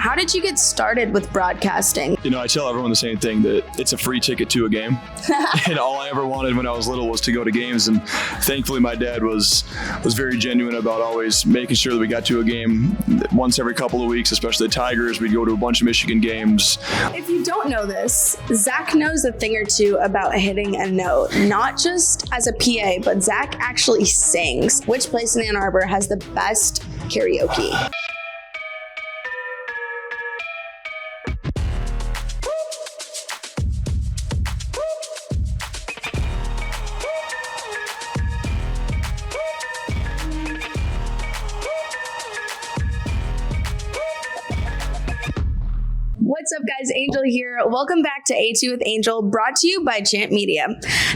how did you get started with broadcasting? You know, I tell everyone the same thing, that it's a free ticket to a game. And all I ever wanted when I was little was to go to games. And thankfully, my dad was very genuine about always making sure that we got to a game once every couple of weeks, especially the Tigers. We'd go to a bunch of Michigan games. If you don't know this, Zach knows a thing or two about hitting a note, not just as a PA, but Zach actually sings. Which place in Ann Arbor has the best karaoke? What's up, guys? Angel here. Welcome back to A2 with Angel, brought to you by Champ Media.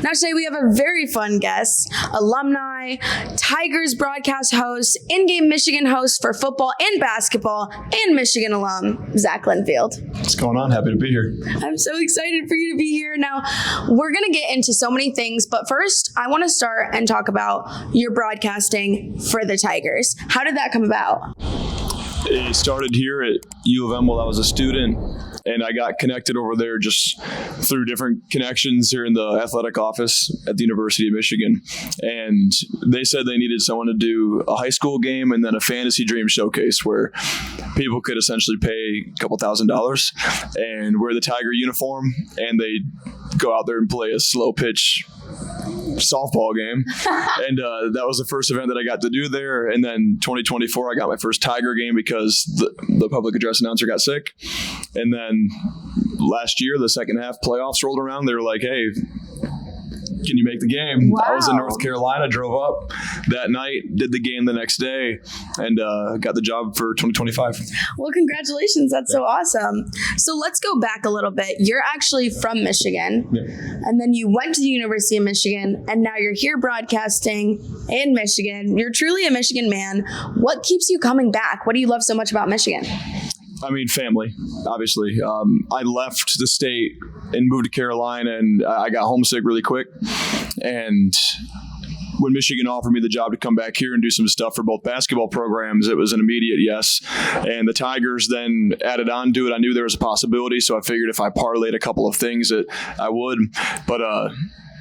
Now, today we have a very fun guest, alumni, Tigers broadcast host, in-game Michigan host for football and basketball, and Michigan alum, Zach Linfield. What's going on? Happy to be here. I'm so excited for you to be here. Now, we're going to get into so many things, but first, I want to start and talk about your broadcasting for the Tigers. How did that come about? It started here at U of M while I was a student, and I got connected over there just through different connections here in the athletic office at the University of Michigan. And they said they needed someone to do a high school game and then a fantasy dream showcase where people could essentially pay a couple $1,000s and wear the Tiger uniform, and they go out there and play a slow pitch softball game. And that was the first event that I got to do there. And then 2024, I got my first Tiger game because the public address announcer got sick. And then last year, the second half playoffs rolled around. They were like, hey, can you make the game? Wow. I was in North Carolina, drove up that night, did the game the next day, and got the job for 2025. Well, congratulations. That's so awesome. So let's go back a little bit. You're actually from Michigan, and then you went to the University of Michigan, and now you're here broadcasting in Michigan. You're truly a Michigan man. What keeps you coming back? What do you love so much about Michigan? I mean, family, obviously. I left the state and moved to Carolina, and I got homesick really quick. And when Michigan offered me the job to come back here and do some stuff for both basketball programs, it was an immediate yes. And the Tigers then added on to it. I knew there was a possibility, so I figured if I parlayed a couple of things that I would. But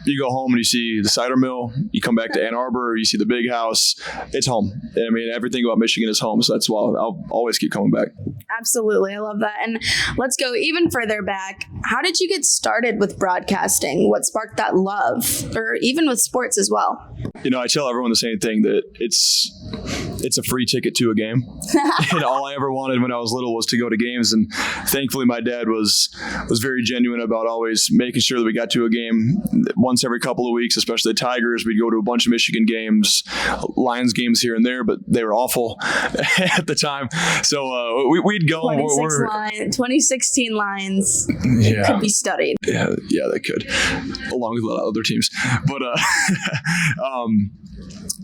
you go home and you see the cider mill, you come back to Ann Arbor, you see the big house, it's home. I mean, everything about Michigan is home, so that's why I'll always keep coming back. Absolutely. I love that. And let's go even further back. How did you get started with broadcasting? What sparked that love? Or even with sports as well? You know, I tell everyone the same thing, that it's a free ticket to a game. And all I ever wanted when I was little was to go to games. And thankfully, my dad was very genuine about always making sure that we got to a game once every couple of weeks, especially the Tigers. We'd go to a bunch of Michigan games, Lions games here and there, but they were awful at the time. So we'd go. 2016 Lions could be studied. Yeah, they could, along with a lot of other teams. But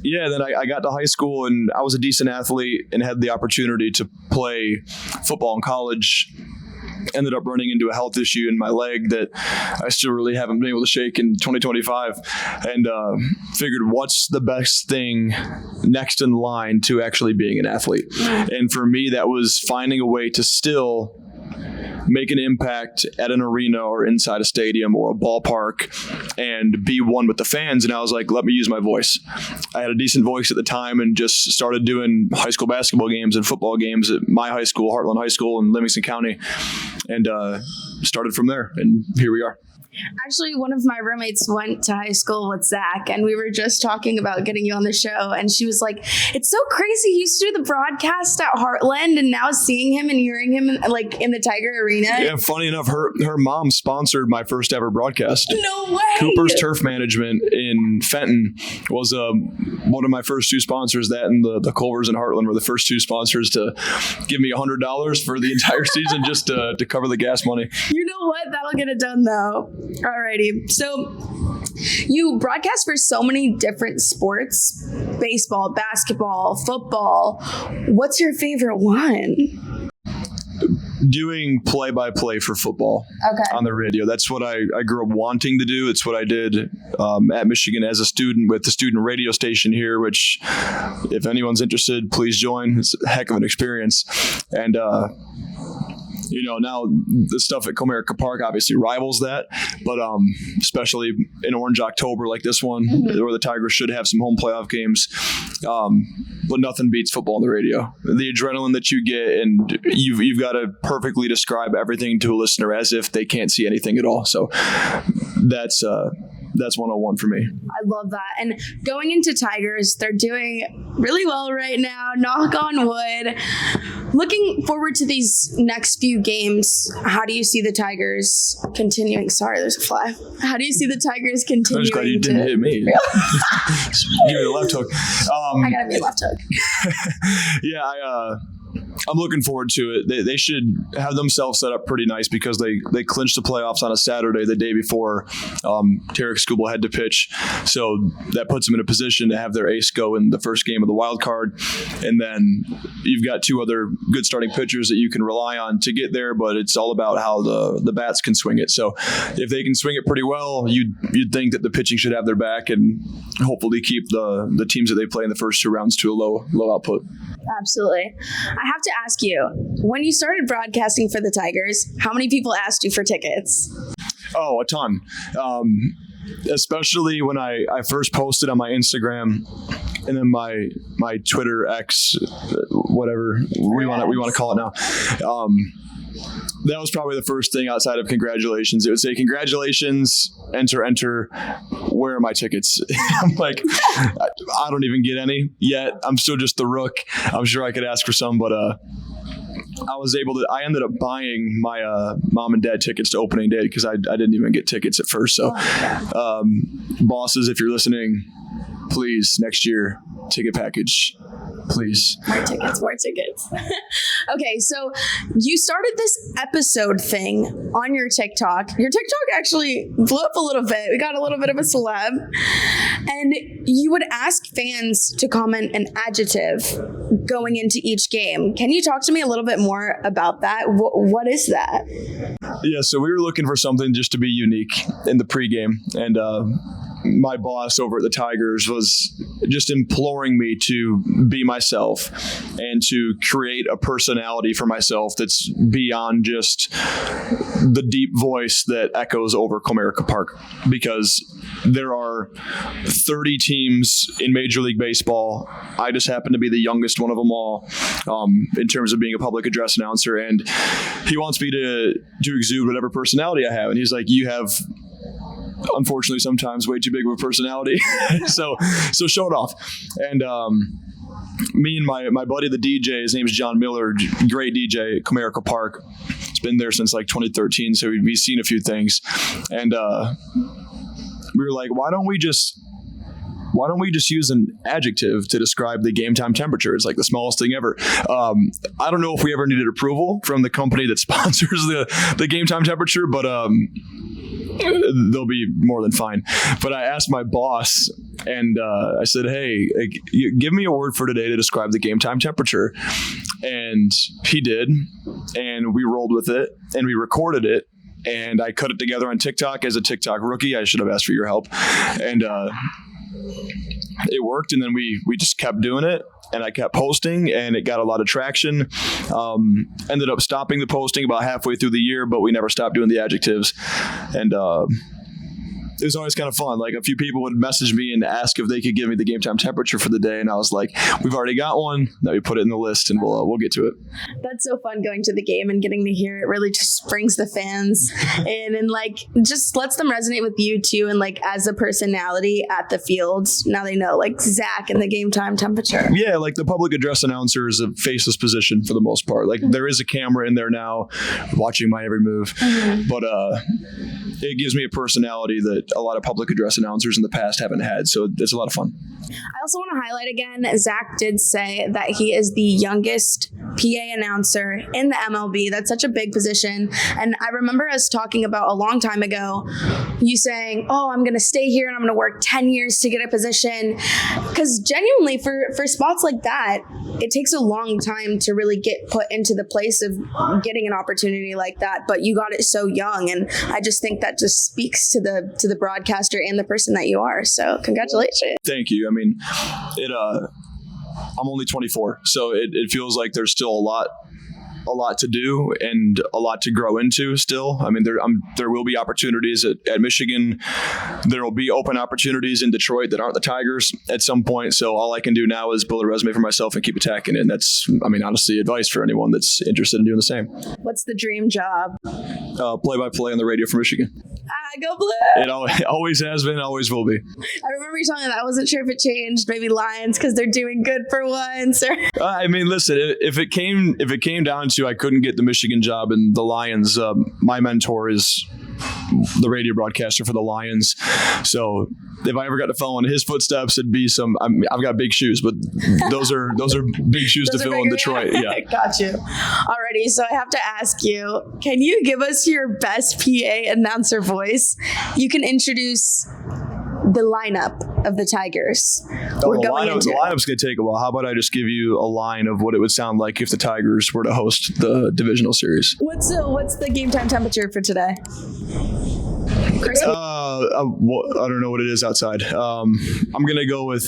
then I got to high school, and I was a decent athlete and had the opportunity to play football in college. Ended up running into a health issue in my leg that I still really haven't been able to shake in 2025, and figured what's the best thing next in line to actually being an athlete. And for me, that was finding a way to still make an impact at an arena or inside a stadium or a ballpark and be one with the fans. And I was like, let me use my voice. I had a decent voice at the time and just started doing high school basketball games and football games at my high school, Heartland High School in Livingston County, and started from there. And here we are. Actually, one of my roommates went to high school with Zach, and we were just talking about getting you on the show, and she was like, it's so crazy. You used to do the broadcast at Heartland, and now seeing him and hearing him in the Tiger Arena. Yeah, funny enough, her mom sponsored my first ever broadcast. No way! Cooper's Turf Management in Fenton was one of my first two sponsors. That and the Culvers in Heartland were the first two sponsors to give me $100 for the entire season just to cover the gas money. You know what? That'll get it done, though. Alrighty. So you broadcast for so many different sports: baseball, basketball, football. What's your favorite one? Doing play-by-play for football on the radio. That's what I grew up wanting to do. It's what I did at Michigan as a student with the student radio station here, which if anyone's interested, please join. It's a heck of an experience. And now the stuff at Comerica Park obviously rivals that, but especially in Orange October like this one, where the Tigers should have some home playoff games. But nothing beats football on the radio. The adrenaline that you get, and you've got to perfectly describe everything to a listener as if they can't see anything at all. So that's 101 for me. I love that. And going into Tigers, they're doing really well right now. Knock on wood. Looking forward to these next few games, how do you see the Tigers continuing? Sorry, there's a fly. How do you see the Tigers continuing? I'm just glad you didn't hit me. Give me the left hook. I gotta be left hook. Yeah, I'm looking forward to it. They should have themselves set up pretty nice because they clinched the playoffs on a Saturday, the day before Tarek Skubal had to pitch. So that puts them in a position to have their ace go in the first game of the wild card. And then you've got two other good starting pitchers that you can rely on to get there, but it's all about how the bats can swing it. So if they can swing it pretty well, you'd think that the pitching should have their back and hopefully keep the teams that they play in the first two rounds to a low output. Absolutely. I have to ask you, when you started broadcasting for the Tigers, how many people asked you for tickets? Oh, a ton. Especially when I first posted on my Instagram and then my Twitter X, whatever we want to call it now. That was probably the first thing outside of congratulations. It would say, congratulations, enter, where are my tickets? I'm like, I don't even get any yet. I'm still just the rook. I'm sure I could ask for some, but I ended up buying my mom and dad tickets to opening day because I didn't even get tickets at first. So bosses, if you're listening, please, next year, ticket package. Please. More tickets. Okay, so you started this episode thing on your TikTok. Your TikTok actually blew up a little bit. We got a little bit of a celeb. And you would ask fans to comment an adjective going into each game. Can you talk to me a little bit more about that? What is that? Yeah, so we were looking for something just to be unique in the pregame. And my boss over at the Tigers was just imploring me to be myself and to create a personality for myself that's beyond just the deep voice that echoes over Comerica Park, because there are 30 teams in Major League Baseball. I just happen to be the youngest one of them all in terms of being a public address announcer, and he wants me to exude whatever personality I have, and he's like, you have unfortunately sometimes way too big of a personality. so show it off. And me and my buddy, the DJ, his name is John Miller, great DJ at Comerica Park. He's been there since like 2013, so we've seen a few things. And we were like, why don't we just use an adjective to describe the game time temperature? It's like the smallest thing ever. I don't know if we ever needed approval from the company that sponsors the game time temperature, but they'll be more than fine. But I asked my boss, and I said, hey, give me a word for today to describe the game time temperature. And he did, and we rolled with it, and we recorded it, and I cut it together on TikTok as a TikTok rookie. I should have asked for your help. And it worked, and then we just kept doing it, and I kept posting, and it got a lot of traction. Ended up stopping the posting about halfway through the year, but we never stopped doing the adjectives. And it was always kind of fun. Like, a few people would message me and ask if they could give me the game time temperature for the day, and I was like, we've already got one. Now we put it in the list, and we'll get to it. That's so fun, going to the game and getting to hear it. Really just brings the fans in, and like just lets them resonate with you too, and like as a personality at the fields. Now they know, like, Zach and the game time temperature. Yeah, like the public address announcer is a faceless position for the most part. Like, there is a camera in there now watching my every move, but it gives me a personality that a lot of public address announcers in the past haven't had. So it's a lot of fun. I also want to highlight again, Zach did say that he is the youngest PA announcer in the MLB. That's such a big position. And I remember us talking about a long time ago, you saying, oh, I'm going to stay here and I'm going to work 10 years to get a position. Because genuinely for spots like that, it takes a long time to really get put into the place of getting an opportunity like that. But you got it so young. And I just think that just speaks to the broadcaster and the person that you are. So congratulations. Thank you. I mean, I'm only 24, so it feels like there's still a lot a lot to do and a lot to grow into still. I mean, there will be opportunities at Michigan. There will be open opportunities in Detroit that aren't the Tigers at some point. So all I can do now is build a resume for myself and keep attacking it. And that's, I mean, honestly, advice for anyone that's interested in doing the same. What's the dream job? Play-by-play on the radio for Michigan. Go Blue! It always has been, always will be. I remember you telling me that. I wasn't sure if it changed. Maybe Lions because they're doing good for once. Or I mean, listen, if it came down to I couldn't get the Michigan job and the Lions, my mentor is the radio broadcaster for the Lions. So if I ever got to follow in his footsteps, it'd be I've got big shoes, but those are big shoes to fill in Detroit. Yeah. Got you. Alrighty. So I have to ask you, can you give us your best PA announcer voice? You can introduce the lineup of the Tigers. The lineup's going to take a while. How about I just give you a line of what it would sound like if the Tigers were to host the divisional series? What's the game time temperature for today? I don't know what it is outside. I'm going to go with,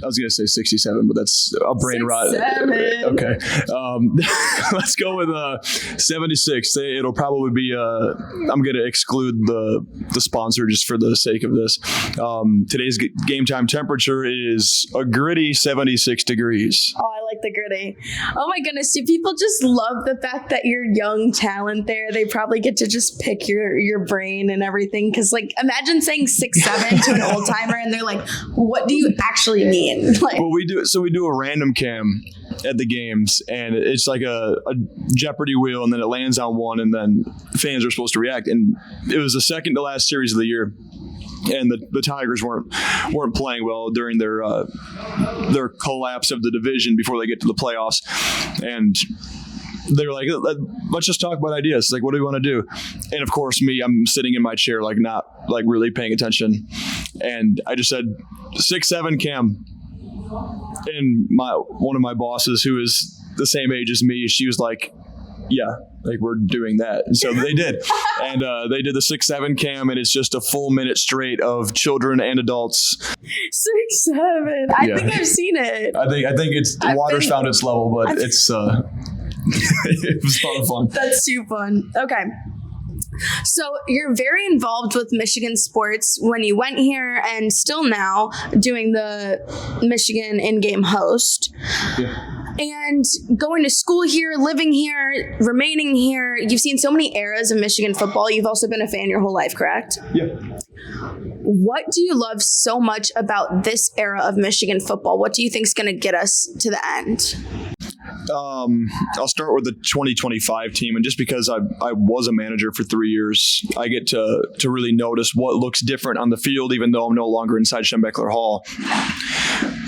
I was going to say 67, but that's a brain rot. Okay. Let's go with 76. It'll probably be, I'm going to exclude the sponsor just for the sake of this. Today's game time temperature is a gritty 76 degrees. Oh, I like the gritty. Oh my goodness. Do people just love the fact that you're young talent there? They probably get to just pick your brain and everything. Cause like, imagine saying 6'7" to an old timer and they're like, what do you actually mean? Like, well, we do a random cam at the games, and it's like a Jeopardy wheel, and then it lands on one, and then fans are supposed to react. And it was the second to last series of the year, and the Tigers weren't playing well during their collapse of the division before they get to the playoffs, and they were like, let's just talk about ideas. It's like, what do we want to do? And of course, I'm sitting in my chair, like not like really paying attention. And I just said, 6'7" Cam. And one of my bosses, who is the same age as me, she was like, yeah, like we're doing that. And so they did. And they did the 6'7" Cam, and it's just a full minute straight of children and adults. 6'7". I think I've seen it. I think it's the water's found its level, but it's it was a lot of fun. That's too fun. Okay. So you're very involved with Michigan sports when you went here and still now doing the Michigan in-game host. Yeah. And going to school here, living here, remaining here, you've seen so many eras of Michigan football. You've also been a fan your whole life, correct? Yeah. What do you love so much about this era of Michigan football? What do you think is going to get us to the end? I'll start with the 2025 team, and just because I was a manager for 3 years, I get to really notice what looks different on the field, even though I'm no longer inside Schembechler Hall.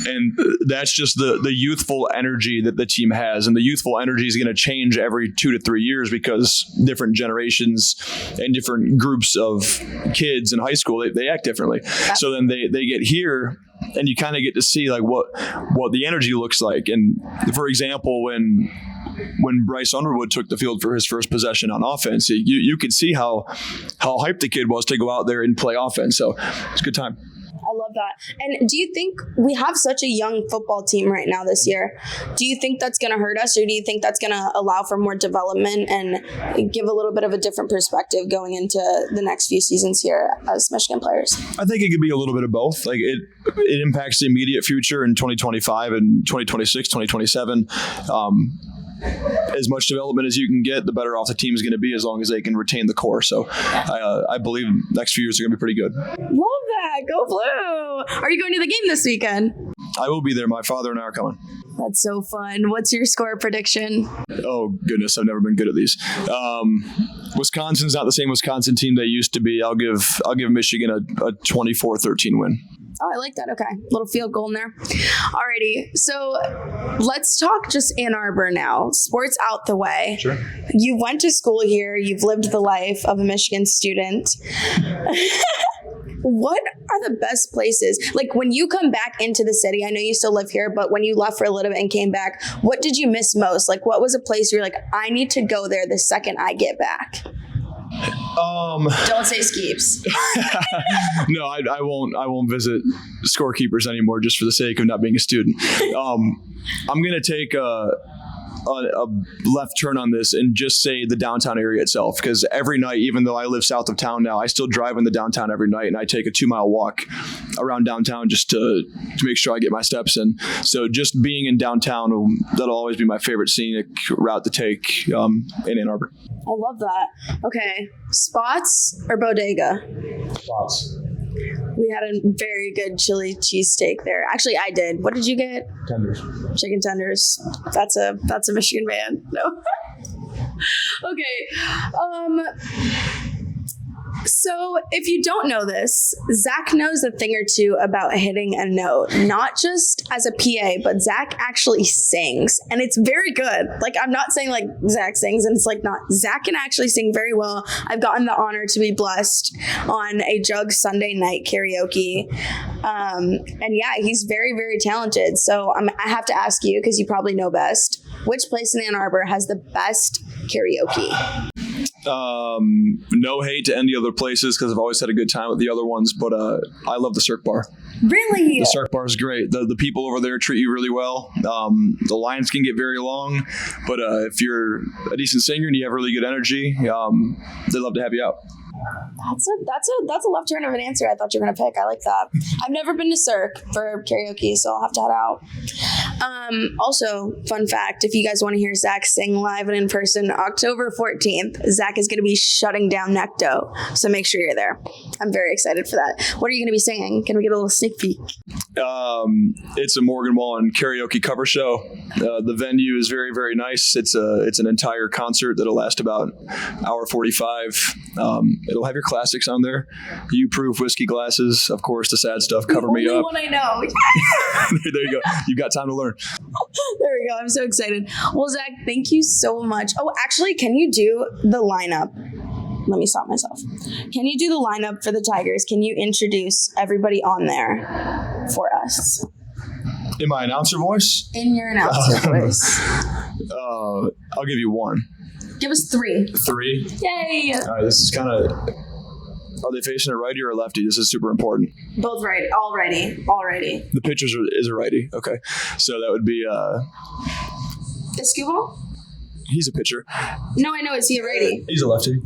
And that's just the youthful energy that the team has. And the youthful energy is going to change every 2 to 3 years because different generations and different groups of kids in high school, they act differently. So then they get here, and you kind of get to see like what the energy looks like. And for example, when Bryce Underwood took the field for his first possession on offense, you could see how hyped the kid was to go out there and play offense. So it's a good time. I love that. And do you think we have such a young football team right now this year? Do you think that's going to hurt us, or do you think that's going to allow for more development and give a little bit of a different perspective going into the next few seasons here as Michigan players? I think it could be a little bit of both. Like it impacts the immediate future in 2025 and 2026, 2027. As much development as you can get, the better off the team is going to be, as long as they can retain the core. So I believe the next few years are going to be pretty good. Love that. Go Blue. Are you going to the game this weekend? I will be there. My father and I are coming. That's so fun. What's your score prediction? Oh, goodness. I've never been good at these. Wisconsin's not the same Wisconsin team they used to be. I'll give Michigan a 24-13 win. Oh, I like that. Okay. Little field goal in there. Alrighty. So let's talk just Ann Arbor now. Sports out the way. Sure. You went to school here. You've lived the life of a Michigan student. What are the best places? Like when you come back into the city, I know you still live here, but when you left for a little bit and came back, what did you miss most? Like what was a place where you're like, I need to go there the second I get back? Don't say Skeeps. No, I won't visit scorekeepers anymore just for the sake of not being a student. I'm going to take a left turn on this and just say the downtown area itself, because every night, even though I live south of town now, I still drive in the downtown every night, and I take a 2-mile walk around downtown just to make sure I get my steps in. So just being in downtown, that'll always be my favorite scenic route to take in Ann Arbor. I love that. Okay, spots or bodega? Spots. We had a very good chili cheesesteak there. Actually, I did. What did you get? Tenders. Chicken tenders. That's a Michigan man. No. Okay. So if you don't know this, Zach knows a thing or two about hitting a note, not just as a PA, but Zach actually sings, and it's very good. Like, I'm not saying like Zach sings and it's like not. Zach can actually sing very well. I've gotten the honor to be blessed on a Jug Sunday night karaoke. And yeah, he's very, very talented. So I have to ask you, because you probably know best, which place in Ann Arbor has the best karaoke? No hate to any other places, because I've always had a good time with the other ones, but I love the Cirque Bar. Really? The Cirque Bar is great. The people over there treat you really well. The lines can get very long, but if you're a decent singer and you have really good energy, they love to have you out. That's a left turn of an answer I thought you were going to pick. I like that. I've never been to Cirque for karaoke, so I'll have to head out. Also, fun fact, if you guys want to hear Zach sing live and in person, October 14th, Zach is going to be shutting down Necto, so make sure you're there. I'm very excited for that. What are you going to be singing? Can we get a little sneak peek? It's a Morgan Wallen karaoke cover show. The venue is very, very nice. It's an entire concert that'll last about hour 45. It'll have your classics on there. You-proof whiskey glasses, of course, the sad stuff, Cover Me Up. The only one I know. There you go. You've got time to learn. There we go. I'm so excited. Well, Zach, thank you so much. Oh, actually, can you do the lineup? Let me stop myself. Can you do the lineup for the Tigers? Can you introduce everybody on there for us? In my announcer voice? In your announcer voice. I'll give you one. Give us 3. 3? Yay! All right, this is kind of... Are they facing a righty or a lefty? This is super important. Both right. All righty. All righty. The pitcher is a righty. Okay. So that would be... Escobar? He's a pitcher. No, I know. Is he a righty? He's a lefty.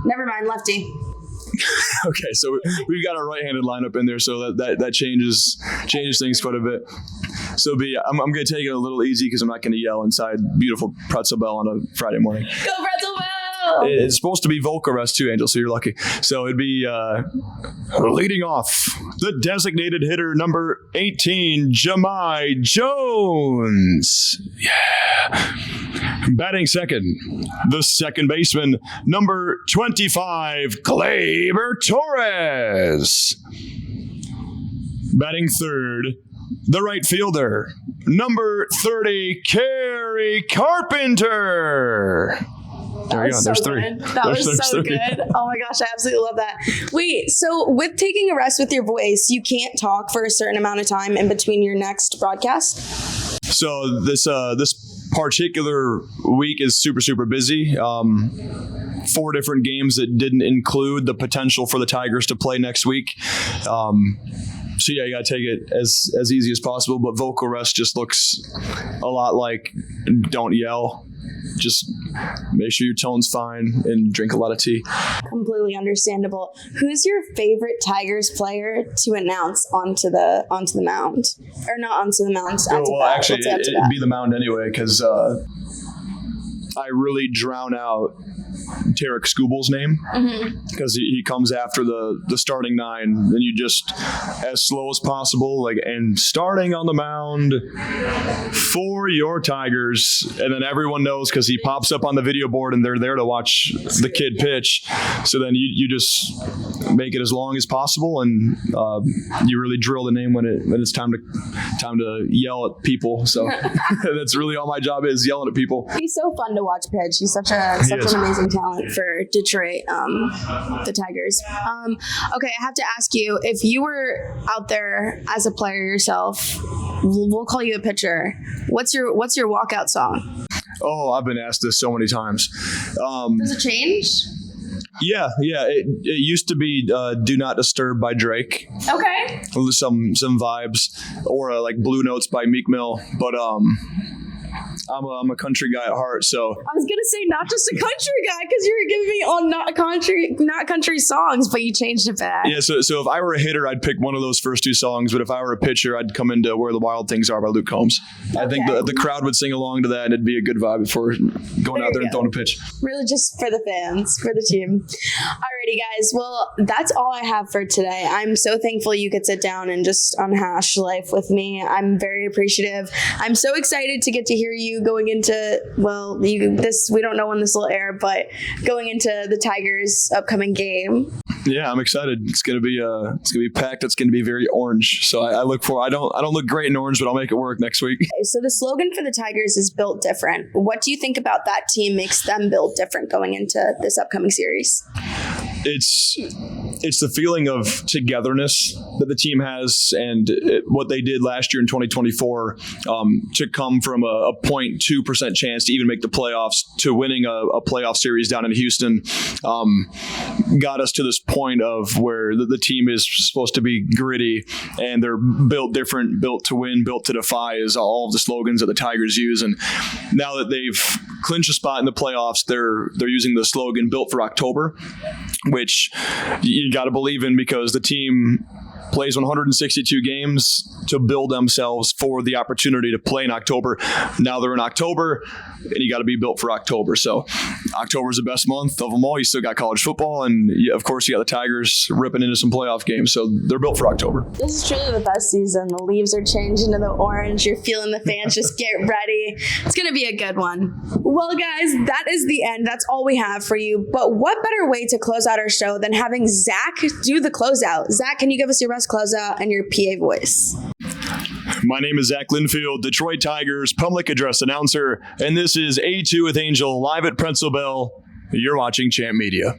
Never mind. Lefty. Okay, so we've got a right-handed lineup in there, so that changes things quite a bit. So I'm going to take it a little easy because I'm not going to yell inside beautiful Pretzel Bell on a Friday morning. Go Pretzel Bell! It's supposed to be Volcarest too, Angel, so you're lucky. So it'd be leading off, the designated hitter number 18, Jahmai Jones. Yeah. Batting second, the second baseman, number 25, Gleyber Torres. Batting third, the right fielder, number 30, Kerry Carpenter. There you go. There's 3. That was so good. Oh my gosh, I absolutely love that. Wait, so with taking a rest with your voice, you can't talk for a certain amount of time in between your next broadcast? So this particular week is super, super busy. 4 different games that didn't include the potential for the Tigers to play next week. So yeah, you got to take it as easy as possible. But vocal rest just looks a lot like don't yell. Just make sure your tone's fine and drink a lot of tea. Completely understandable. Who's your favorite Tigers player to announce onto the mound? Or not onto the mound. Well, actually, it'd be the mound anyway, because I really drown out Tarek Skubal's name because he comes after the starting 9, and you just as slow as possible, and starting on the mound for your Tigers, and then everyone knows because he pops up on the video board and they're there to watch the kid pitch. So then you just make it as long as possible, and you really drill the name when it's time to yell at people. So that's really all my job is, yelling at people. He's so fun to watch pitch. He's such an amazing talent for Detroit, the Tigers. Okay, I have to ask you, if you were out there as a player yourself, we'll call you a pitcher. What's your walkout song? Oh, I've been asked this so many times. Does it change? Yeah. It used to be "Do Not Disturb" by Drake. Okay. Some vibes, or like "Blue Notes" by Meek Mill. But I'm a country guy at heart. So I was gonna say not just a country guy because you were giving me on not country songs, but you changed it back. Yeah, so if I were a hitter, I'd pick one of those first two songs. But if I were a pitcher, I'd come into Where the Wild Things Are by Luke Combs. Okay. I think the crowd would sing along to that, and it'd be a good vibe before going out there and throwing a pitch. Really, just for the fans, for the team. Alrighty, guys. Well, that's all I have for today. I'm so thankful you could sit down and just unhash life with me. I'm very appreciative. I'm so excited to get to hear you going into, well, we don't know when this will air, but going into the Tigers' upcoming game. Yeah, I'm excited. It's gonna be packed. It's gonna be very orange. So I look for. I don't look great in orange, but I'll make it work next week. Okay, so the slogan for the Tigers is "Built Different." What do you think about that team makes them built different going into this upcoming series? It's the feeling of togetherness that the team has, and what they did last year in 2024 to come from a 0.2% chance to even make the playoffs to winning a playoff series down in Houston got us to this point of where the team is supposed to be gritty, and they're built different, built to win, built to defy is all of the slogans that the Tigers use. And now that they've clinched a spot in the playoffs, they're using the slogan "Built for October," which you got to believe in, because the team plays 162 games to build themselves for the opportunity to play in October. Now they're in October, and you got to be built for October. So October is the best month of them all. You still got college football, and of course you got the Tigers ripping into some playoff games. So they're built for October. This is truly the best season. The leaves are changing to the orange. You're feeling the fans. Just get ready. It's going to be a good one. Well, guys, that is the end. That's all we have for you. But what better way to close out our show than having Zach do the closeout? Zach, can you give us your best closeout and your PA voice? My name is Zach Linfield, Detroit Tigers public address announcer, and this is A2 with Angel live at Pretzel Bell. You're watching Champ Media.